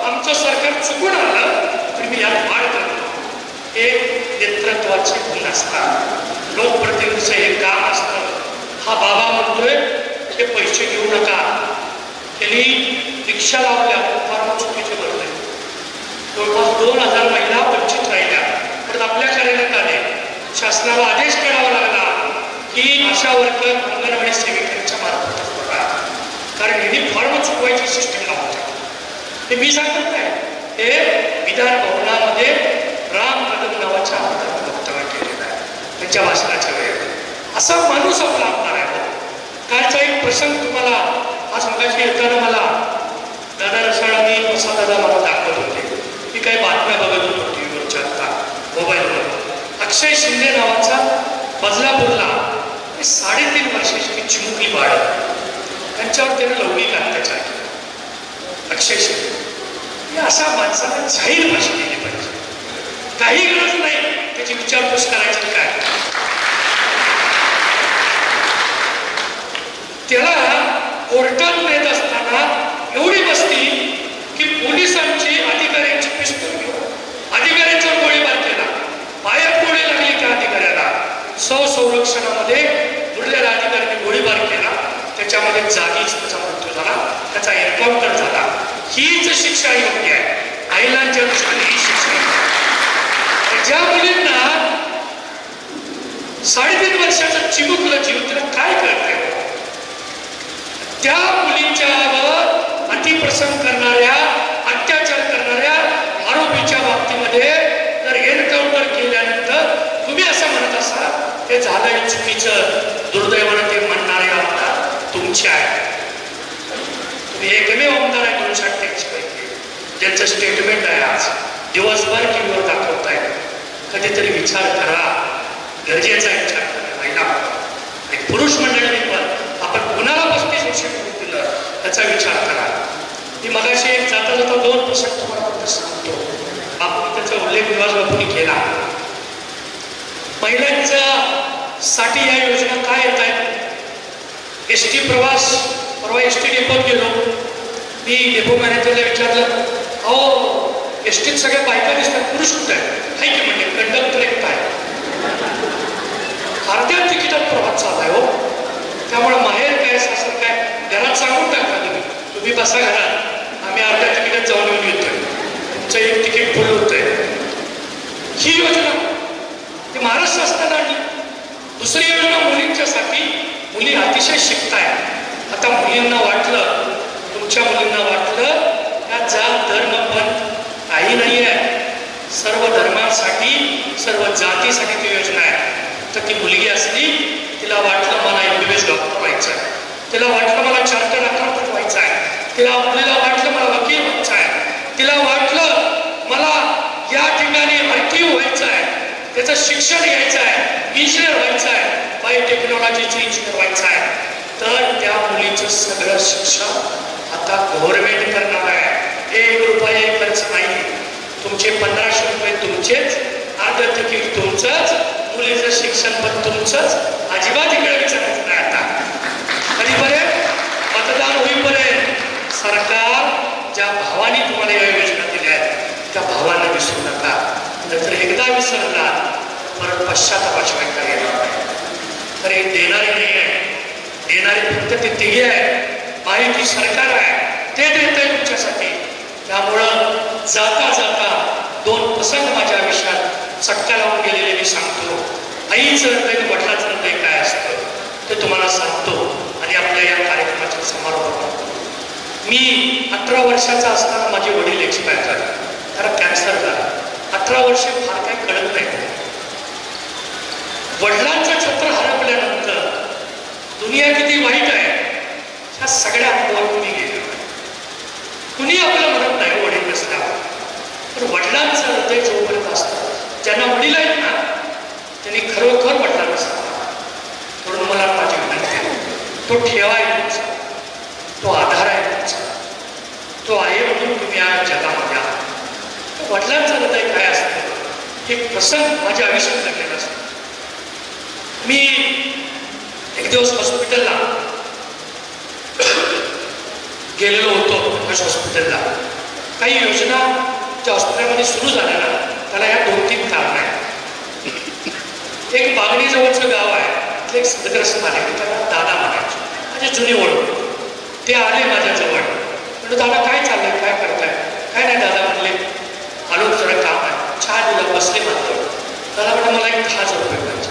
आमचं सरकार चुकून आलं तरी मी यात वाढ करतो. हे नेतृत्वाचे गुण असतात, लोकप्रतिनिधीचं हे काम असतं. हा बाबा म्हणतोय हे पैसे घेऊ नका. त्यांनी रिक्षा लावल्या, फार चुकीचे भरले. जवळपास 2,000 महिला वंचित राहिल्या. पण आपल्या कार्यालयात आले, शासनाला आदेश करावा लागला की आशा वर्कर अंगणवाडी सेविकांच्या मार्फतच बघा, कारण यांनी फॉर्म चुकवायची सिस्टीम लावते. हे मी सांगत नाही, हे विधान भवनामध्ये राम कदम नावाच्या आमदारांनी वक्तव्य केलेलं आहे त्यांच्या भाषणाच्या वेळेला. असा माणूस आपला आमदार आहे. कालचा एक प्रसंग तुम्हाला आज मगाशी येताना मला दादा रसाळांनी असा दादा मला दाखवत होते. मी काही बातम्या बघत होतो टीव्हीवरच्या आता मोबाईलवर. अक्षय शिंदे नावाचा बदलापूरला 3.5 वर्षाची चिमुकली बाळ, त्यांच्यावर त्याने लैंगिक अत्याचार केला. अक्षय शिंदे अशा माणसाला जाहीर भाषा दिली पाहिजे. काही गरज नाही त्याची विचारपूस करायची. काय त्याला कोर्टात नेत असताना एवढी बसली की पोलिसांची अधिकाऱ्यांची पिस्तूल घेऊन अधिकाऱ्यांच्यावर गोळीबार केला. पायात गोळी लागली त्या अधिकाऱ्याला. संरक्षणामध्ये उरलेल्या अधिकाऱ्यांनी गोळीबार केला. त्याच्यामध्ये जागीच त्याचा मृत्यू झाला, त्याचा एन्काउंटर झाला. हीच शिक्षा योग्य आहे. महिलांच्या दृष्टीने ही शिक्षा योग्य आहे. ज्या मुलींना 3.5 वर्षाचं चिमुकलं जीव त्याला काय कळतंय? त्या मुलींच्यावर अतिप्रसंग करणाऱ्या, अत्याचार करणाऱ्या आरोपीच्या बाबतीमध्ये जर एन्काउंटर केल्यानंतर तुम्ही असं म्हणत असाल ते झालंय चुकीचं, दुर्दैवानं ते म्हणणारे आमदार तुमचे आहेत. तुम्ही एकमेव आमदार आहे 288 पैकी ज्यांचं स्टेटमेंट आहे आज दिवसभर टीव्हीवर दाखवताय. कधीतरी विचार करा, गरजेचा विचार करा. महिला आणि पुरुष मंडळींनी पण आपण कुणाला 35 वर्ष दिलं त्याचा विचार करा. मी मगाशी एक जाता जाता 2 प्रसंग तुम्हाला सांगतो. बापूने त्याचा उल्लेख निवास बापूंनी केला. महिलांच्या साठी या योजना काय येत आहेत? एसटी प्रवास. परवा एसटी डेपोत गेलो. मी डेपो मॅनेजरला विचारलं, अहो एसटीत सगळ्या बायका दिसतात, पुरुष कुठे आहे की म्हणजे कंडक्टर एक काय अर्ध्या तिकिटात प्रवास चाललाय हो. त्यामुळे माहेर काय सासर काय घरात सांगून टाका, तुम्ही बसा घरात, आम्ही अर्ध्या तिकिटात जाऊन येऊन येतोय, तुमचं एक तिकीट फुल होतंय. ही योजना ती महाराष्ट्र शासनाने आणली. दुसरी योजना मुलींच्यासाठी. मुली अतिशय शिकतायत. आता मुलींना वाटलं, तुमच्या मुलींना वाटलं या जात धर्म पंथ काही नाही आहे, सर्व धर्मांसाठी सर्व जातीसाठी ती योजना आहे. तर ती मुलगी असली, तिला वाटलं मला MBBS डॉक्टर व्हायचं आहे, तिला वाटलं मला चार्टर्ड अकाउंटंट व्हायचं आहे, मुलीला वाटलं मला वकील व्हायचं आहे, तिला वाटलं मला या ठिकाणी IT व्हायचं आहे, त्याचं शिक्षण घ्यायचं आहे, इंजिनियर व्हायचं आहे, बायोटेक्नॉलॉजीचं इंजिनियर व्हायचं आहे. तर त्या मुलीचं सगळं शिक्षण आता गव्हर्नमेंट करणार आहे. 1 रुपया खर्च नाही. तुमचे 1500 रुपये तुमचेच, अर्ध तिकीट तुमचंच, मुलीचं शिक्षण पण तुमचंच. अजिबात इकडे विचारायचं नाही. आता कधीपर्यंत? मतदान होईपर्यंत. सरकार ज्या भावाने तुम्हाला या योजना दिल्या आहेत त्या भावांना विसरू नका. जर एकदा विसरला परत पश्चातापाशिवाय काय येणार नाही. तर हे देणारे नाही आहे, देणारे फक्त ते तिघे आहे. माहिती सरकार आहे, ते देत आहे तुमच्यासाठी. त्यामुळं जाता जाता 2 प्रसंग माझ्या आयुष्यात चटका लावून गेलेले मी सांगतो. आईचं हृदय, वडिलांचं हृदय काय असतं ते तुम्हाला सांगतो आणि आपल्या या कार्यक्रमाच्या समारोपात. मी 18 वर्षाचा असताना माझे वडील एक्सपायर झाले. त्याला कॅन्सर झाला. 18 वर्षे फार काही कळत नाही. वडिलांचं छत्र हरपल्यानंतर दुनिया किती वाईट आहे ह्या सगळ्या अनुभवातून मी गेलो. कुणी आपलं म्हणत नाही वडील नसल्यावर, पण वडिलांचं हृदय जोपर्यंत असतं, ज्यांना वडील आहेत ना त्यांनी खरोखर वडिलांना सांगा. म्हणून मला माझी विनंती आहे, तो ठेवा आहे तुमचा, तो आधार आहे तुमचा, तो आहे म्हणून तुम्ही या जगामध्ये आहात. वडिलांचं हृदय काय असतं एक प्रसंग माझ्या आयुष्यात घडलेला असतो. मी एक दिवस हॉस्पिटलला गेलेलो होतो. हॉस्पिटलला काही योजना त्या हॉस्पिटलमध्ये सुरू झाल्या ना, त्याला या 2-3 कारण आहेत. एक बागणी जवळचं गाव आहे, तिथे एक सदग्रस्त आले, त्याला दादा म्हणायचे, माझे जुनी ओळख. ते आले माझ्याजवळ. म्हणलं दादा काय चाललंय, काय करताय? काय नाही दादा म्हणले, आलो जरा काम आहे. चहा दिला, बसले माझ्याजवळ. दादा म्हणलं मला एक 10,000 रुपये पाहिजे.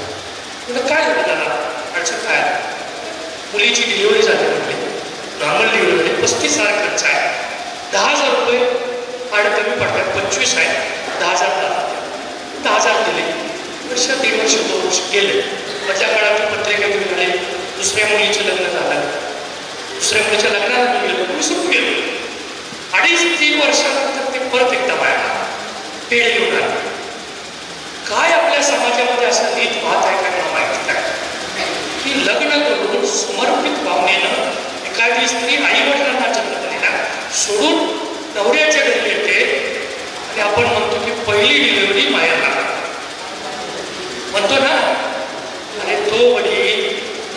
म्हणलं काय झालं दादा? अडचण काय? मुलीची डिलिव्हरी झाली म्हटली, नॉर्मल डिलिव्हरी झाली, 35,000 खर्च आहे. 10,000 रुपये आणि कमी पडतात, 25 आहे, 10,000 दादा. 10,000 दिले. वर्ष, 1.5 वर्ष, 2 वर्ष गेले. मधल्या काळात पत्रिका मिळाली, दुसऱ्या मुलीचं लग्न झालं, दुसऱ्या मुलीच्या लग्नाला मी गेलो, विसरून गेलो. 2.5-3 वर्षानंतर ते परत एकदा बाहेर पेढे घेऊन आले. काय आपल्या समाजामध्ये असं रीत वाहत आहे काय मला माहिती नाही की लग्न करून समर्पित भावनेनं एखादी स्त्री आई वडिलांना जन्म दिला सोडून नवऱ्याच्या घरी येते आणि आपण म्हणतो की पहिली डिलिव्हरी मायाला म्हणतो ना. आणि तो वडील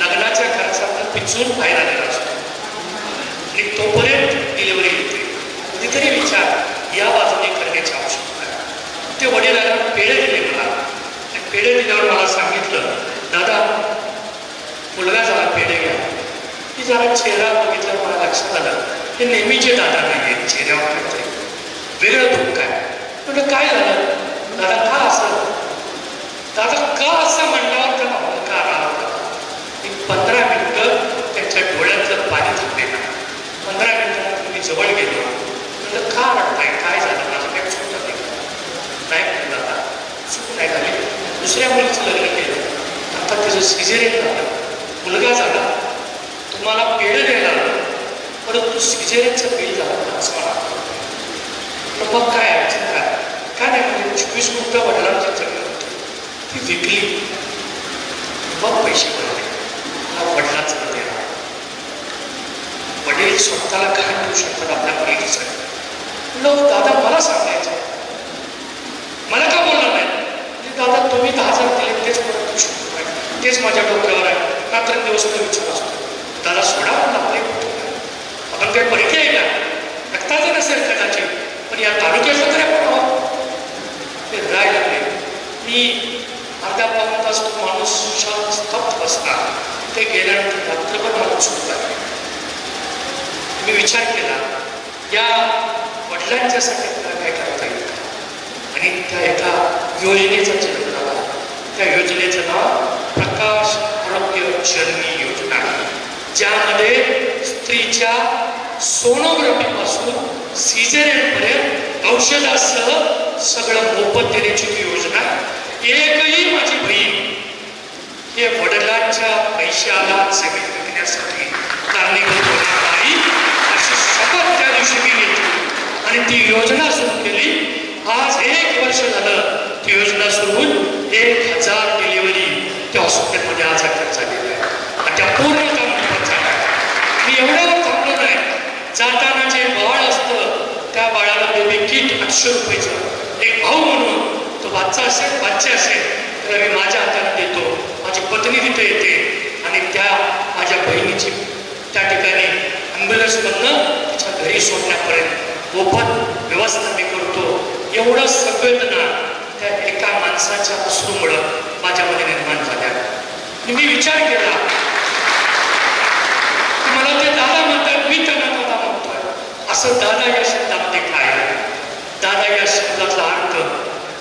लग्नाच्या खर्चातून पिचून बाहेर आलेला असतो आणि तोपर्यंत डिलिव्हरी येते. कधीतरी विचार या बाजूने करण्याची आवश्यकता आहे. ते वडिलांना पेढे दिले मला आणि पेढे दिल्यावर मला सांगितलं, दादा मुलगा झाला, पेढे घ्या. की जरा चेहरा बघितल्यावर मला लक्षात आलं हे नेहमीचे दादा नाही आहेत, चेहऱ्यावर काहीतरी वेगळं दुःख आहे. म्हटलं काय झालं दादा, का असं? दादा का असं म्हणल्यावर त्याला मुलगा आला. एक 15 मिनिटं त्यांच्या डोळ्यातलं पाणी थांबलेलं. 15 मिनिटांनंतर मी जवळ गेलो. म्हटलं का रडताय, काय झालं? माझं काही चूक झाली नाही? म्हटलं दादा चूक नाही झाली. दुसऱ्या मुलीचं लग्न केलं, आता त्याचं सिझेरियन झालं, मुलगा झाला, तुम्हाला पेढे द्यायला आलं, परंतु सिझेरियनचं बिल झालं असं मला. मग काय अडचण काय नाही म्हणजे 24 रुपये वडिलांची जमीन होती ती विकली, मग पैसे पडले. मला वडिलांचं द्या. वडील स्वतःला घाण देऊ शकतात आपल्या मुलीसाठी. म्हणलं दादा मला सांगायचं, मला का बोलणार नाही? दादा तुम्ही 10,000 दिले तेच परत देऊ शकतो काय? तेच माझ्या डोक्यावर आहे, रात्र दिवस मी विचार असतो. दादा सोडा म्हणून आपले आपण काही परिचय आहे का? रक्ताचं नसेल कदाचित, पण या तालुक्याचं तरी आपण आहोत. ते राहायला लागले. मी अर्धा पाऊण तास तो माणूस शांत स्तब्ध बसला. ते गेल्यानंतर रात्रभर मला चूक लागली. मी विचार केला या वडिलांच्यासाठी मला काय करता येईल आणि त्या एका योजनेचा जन्म झाला. त्या योजनेचं नाव प्रकाश आरोग्य जननी योजना, ज्यामध्ये स्त्रीच्या सोनोग्राफीपासून सिझेरियनपर्यंत औषधासह सगळं मोफत देण्याची योजना. एकही माझी बहीण हे वडिलांच्या पैशाला जमीन विकण्यासाठी कारणीभूत होणार नाही अशी शपथ त्या दिवशी मी घेतली आणि ती योजना सुरू केली. आज 1 वर्ष झालं ती योजना सुरू होऊन 1000 डिलिव्हरी त्या हॉस्पिटलमध्ये आज झालेल्या आहे आणि त्या पूर्ण काम झालं आहे. मी एवढ्यावर थांबलो नाही. जाताना जे बाळ असतं त्या बाळाला बेबी किट 800 रुपयाचं एक भाऊ म्हणून तो बच्चा असेल तर मी माझ्या हाताने देतो. माझी पत्नी तिथे येते आणि त्या माझ्या बहिणीची त्या ठिकाणी ॲम्ब्युलन्समधनं तिच्या घरी सोडण्यापर्यंत मोफत व्यवस्था मी करतो. एवढं संवेदना त्या एका माणसाच्या अश्रूमुळं माझ्यामध्ये निर्माण झाल्या. मी विचार केला की मला ते दादा म्हणतात, मी त्यांना दादा म्हणतोय. असं दादा या शब्दामध्ये काय आहे? दादा या शब्दाचा अर्थ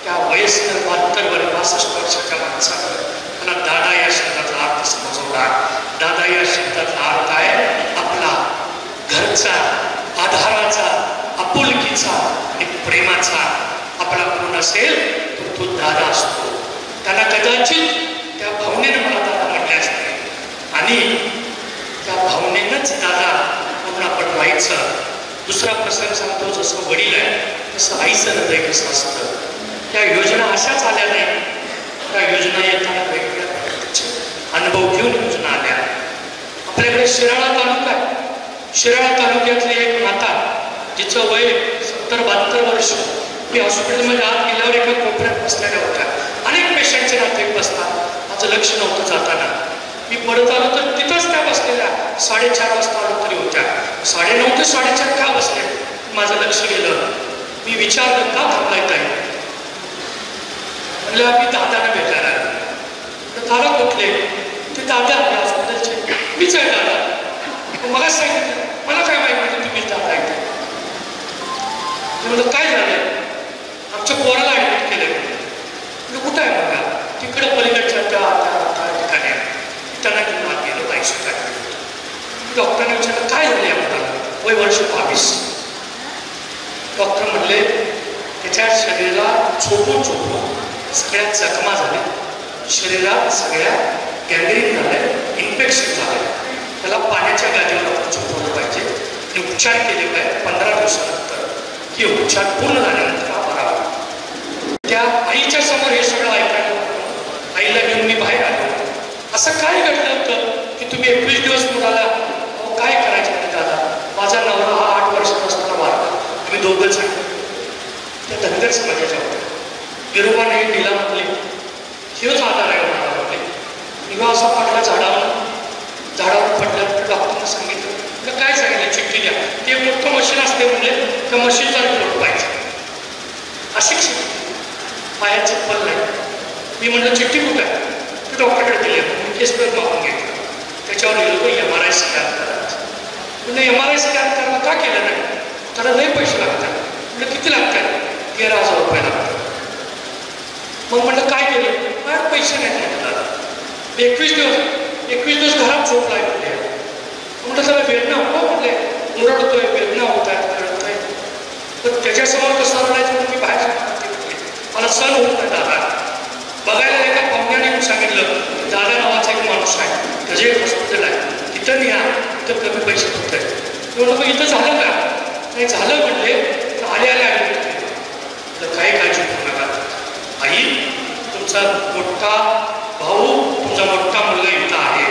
त्या वयस्कर 62 वर्षाच्या माणसानं मला दादा या शब्दाचा अर्थ समजवला. दादा या शब्दाचा अर्थ आहे आपला घरचा, आधाराचा, आपुलकीचा आणि प्रेमाचा. आपला कोण असेल तर तो दादा असतो. त्याला कदाचित त्या भावनेनं मला दादा म्हटले असते आणि त्या भावनेनंच दादा म्हणून आपण राहायचं. दुसरा प्रसंग सांगतो, जसं वडील आहे तसं आईचं हृदय कसं असतं. त्या योजना अशाच आल्या नाही. त्या योजना येताना वेगवेगळ्या प्रकारचे अनुभव घेऊन योजना आल्या. आपल्याकडे शिराळा तालुका आहे. शिराळा तालुक्यातली एक माता जिचं वय 70-72 वर्ष. मी हॉस्पिटलमध्ये आत गेल्यावर एका कोपऱ्यात बसलेल्या होत्या. अनेक पेशंटचे नातेवाईक बसतात. माझं लक्ष नव्हतं जाताना. मी परत आलो तर तिथंच त्या बसलेल्या 4:30 वाजता आलो तरी होत्या. 9:30 ते 4:30 का बसले माझं लक्ष गेलं. मी विचारलं का थांबलाय ताई? म्हणलं मी दादाला भेटायला आलो. दादा कुठले? ते दादा आपल्या हॉस्पिटलचे. मीच आहे दादा. मला सांगितलं, मला काय माहिती तुम्हीच दादा आहे. म्हणलं काय झालं? आमच्या पोराला ऍडमिट केलंय. म्हणजे कुठं आहे बघा? तिकडं पलीकडच्या त्या ठिकाणी त्यांना घेऊन आत गेलो. बाईसुद्धा डॉक्टरने विचारलं काय झाले आपल्याला? वय वर्ष 22. डॉक्टर म्हणले त्याच्या शरीराला चोपून सगळ्या जखमा झाल्या, शरीरात सगळ्या गँग्रीन झाले, इन्फेक्शन झाले. त्याला पाण्याच्या गादीवर आपण झोपवलं पाहिजे आणि उपचार केले पाहिजे. 15 दिवसानंतर की उपचार पूर्ण झाल्यानंतर हा बरा होईल. त्या आईच्या समोर हे सगळं ऐकायला आईला घेऊन मी बाहेर आलो. असं काय घडलं होतं की तुम्ही 21 दिवस मुलाला काय करायचं म्हणजे दादा? माझा नवरा हा 8 वर्षाचा असताना वारला. आम्ही दोघंच आहे. त्या धनगर समाजाच्या होत्या. विरोबाने तिला म्हटले हेच आधार आहे मला म्हटले. किंवा असा पडला झाडावर पडला तर डॉक्टरने सांगितलं काय सांगितलं? चिठ्ठी द्या. ते मोठं मशीन असते म्हणजे त्या मशीनचा रिपोर्ट पाहिजे. अशिक्षित पायात चप्पल नाही. मी म्हटलं चिठ्ठी कुठं आहे? ते डॉक्टरकडे दिले. मी केस पेपर मागून घेतलं. त्याच्यावर लिहिलं MRI स्कॅन करायचं. म्हणजे MRI स्कॅन करायला का केलं नाही? त्याला लई पैसे लागतात. म्हणजे किती लागतात? 13,000 रुपये लागतात. मग म्हटलं काय केलं? काय पैसे नाही म्हटलं. 21 दिवस घरात झोपलाय म्हणजे. म्हटलं त्याला वेदना हो म्हटले ओरडतोय, वेदना होत आहेत, कळत नाही. तर त्याच्यासमोर कसं रडायचं? मी बाहेर मला सण होत नाही दादा. बघायला एका पाहुण्याने येऊन सांगितलं दादा नावाचा एक माणूस आहे, त्याचे एक हॉस्पिटल आहे, तिथं न्या, तिथं कमी पैसे होत आहेत. म्हणलं मग इथं झालं का? नाही झालं म्हणले. आले तर काही काळजी करू नका. आई तुमचा मोठा भाऊ, तुमचा मोठा मुलगा इथं आहे,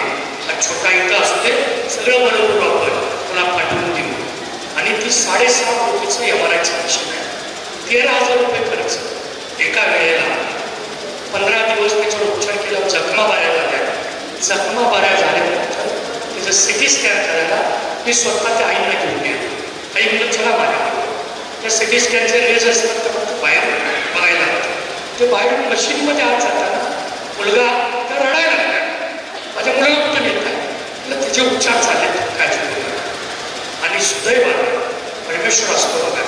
हा छोटा इथं असू दे, सगळं बरोबर आपण त्याला पाठवून देऊ. आणि ती 6.5 कोटीचं MRIचं मशीन आहे. 13,000 रुपये खर्च एका वेळेला. 15 दिवस त्याच्यावर उपचार केला. जखमा बऱ्या झाल्या. जखमा बऱ्या झाल्यानंतर त्याचं CT स्कॅन करायला मी स्वतः त्या आईंना घेऊन गेलो. आई म्हणून चला माझ्या त्या CT स्कॅनचे रेज असतात तर बाहेर बघायला लागतं. ते बाहेर मशीनमध्ये आत जाताना मुलगा त्या रडायला लागला. माझ्या मुलाला कुठं नेत आहे? म्हटलं त्याचे उपचार चालले काय चुकलं. आणि सुदैवाने परमेश्वर असतो बघा.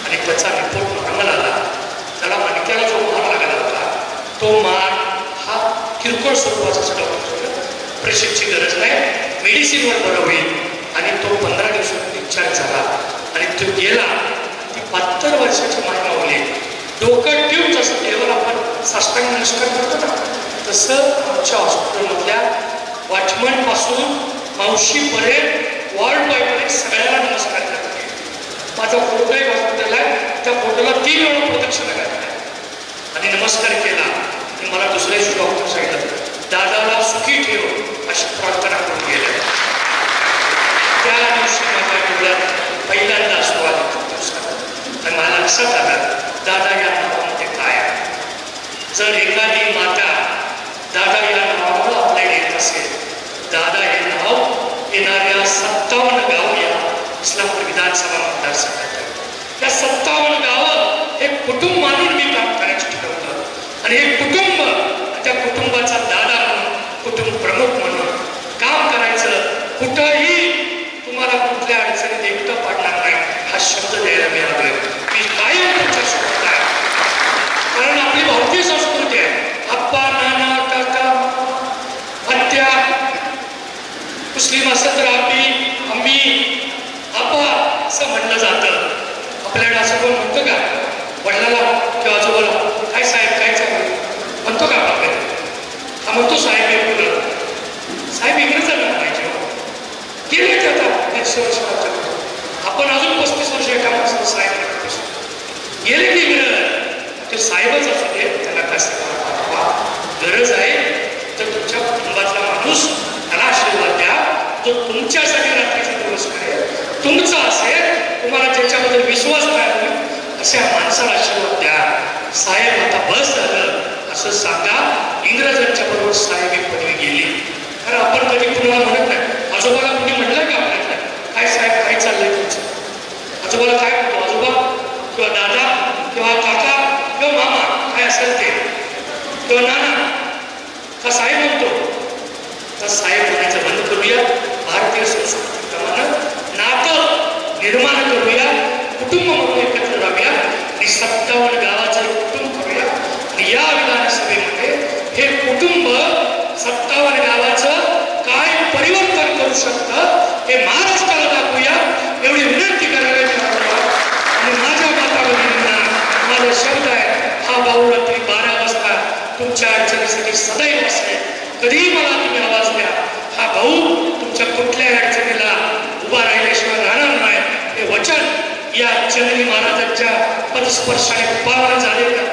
आणि त्याचा रिपोर्ट नॉर्मल आला. त्याला मणक्याला जो मार लागला होता किरकोळ स्वरूपाचा डॉक्टर प्रशिक्षणाची गरज नाही, मेडिसिनवर बरं होईल. आणि तो 15 दिवसात डिस्चार्ज झाला आणि तो गेला. ती 72 वर्षाची माय माऊली, डोकं ठेवून जसं देवाला आपण साष्टांग नमस्कार करतो ना, तसं आमच्या हॉस्पिटलमधल्या वॉचमन पासून मावशीपर्यंत वॉर्ड बॉयपर्यंत सगळ्याला नमस्कार करते. माझा फोटो एक हॉस्पिटल आहे, त्या फोटोला 3 वेळा प्रदक्षिणा घातल्या आणि नमस्कार केला. आणि मला दुसऱ्या दिवशी डॉक्टर सांगितलं, दादाला सुखी ठेव अशी प्रार्थना करून गेल्या. त्या दिवशी माझ्या डोळ्यात पहिल्यांदा असतो आला दिवसात आणि मला लक्षात आलं, दादा या नावामध्ये काय आहे. जर एखादी माता दादा या नावामुळे आपल्याला येत असेल, दादा हे नाव येणाऱ्या 57 गाव या इस्लामपूर विधानसभा मतदारसंघात आहे. त्या 57 गावं हे कुटुंब मानून मी काम करायचं ठरवलं आणि हे कुटुंब, त्या कुटुंबाचा दादा म्हणून, कुटुंब प्रमुख म्हणून काम करायचं. कुठंही तुम्हाला कुठल्या अडचणीत एकटं पाडणार नाही हा शब्द द्यायला मी आलोय. मी कायम तुमच्यासोबत आहे, कारण आपली भारतीय संस्कृती आहे. आप्पा, नाना, काका, आत्या, मुस्लिम असत आम्ही, आप्पा असं म्हणलं जातं. आपल्याकडे असं कोण म्हणतो का? वडिलाला किंवा आजोबाला काय साहेब, काय चालू म्हणतो का आपल्याकडे? हा म्हणतो साहेब एक साहेब इंग्रजांना म्हणायचे गेले ते आता 150 वर्षाच्या. आपण अजून 35 वर्ष एका माणसाला साहेब गेले की इंग्रज ते साहेबच असू दे, त्याला काय गरज आहे तर तुमच्या कुटुंबातला माणूस त्याला आशीर्वाद द्या, जो तुमच्यासाठी रात्रीचा दिवस करेल, तुमचा असेल, तुम्हाला त्याच्याबद्दल विश्वास नाही अशा माणसाला आशीर्वाद द्या. साहेब आता बस झालं असं सांगा. इंग्रजांच्या बरोबर साहेब ही पदवी गेली. कारण आपण कधी कुणाला म्हणत नाही. आजोबाला कुणी म्हटलं का आपल्याला काय साहेब काय चाललंय तुमचं? आजोबाला काय म्हणतो? आजोबा किंवा दादा किंवा काका किंवा मामा काय असेल ते किंवा नाना का साहेब म्हणतो? तर साहेब म्हणायचं बंद करूया. भारतीय संस्कृतीप्रमाणे नातं निर्माण करूया, कुटुंब म्हणून एकत्र राहूया आणि 57 गावाचं कुटुंब करूया. आणि या विधानसभेमध्ये हे कुटुंब 57 गावाचं काय परिवर्तन करू शकतं हे महाराष्ट्राला दाखवूया एवढी विनंती करायला आणि माझ्या माता भगिनींना माझा शब्द आहे, हा भाऊ रात्री 12 वाजता तुमच्या अडचणीसाठी सदैव असेल. कधीही मला तुम्ही आवाज द्या. हा भाऊ तुमच्या कुठल्याही अडचणीला उभा राहिल्याशिवाय राहणार नाही हे वचन या चंद्री महाराजांच्या पदस्पर्शाने पावन झालेलं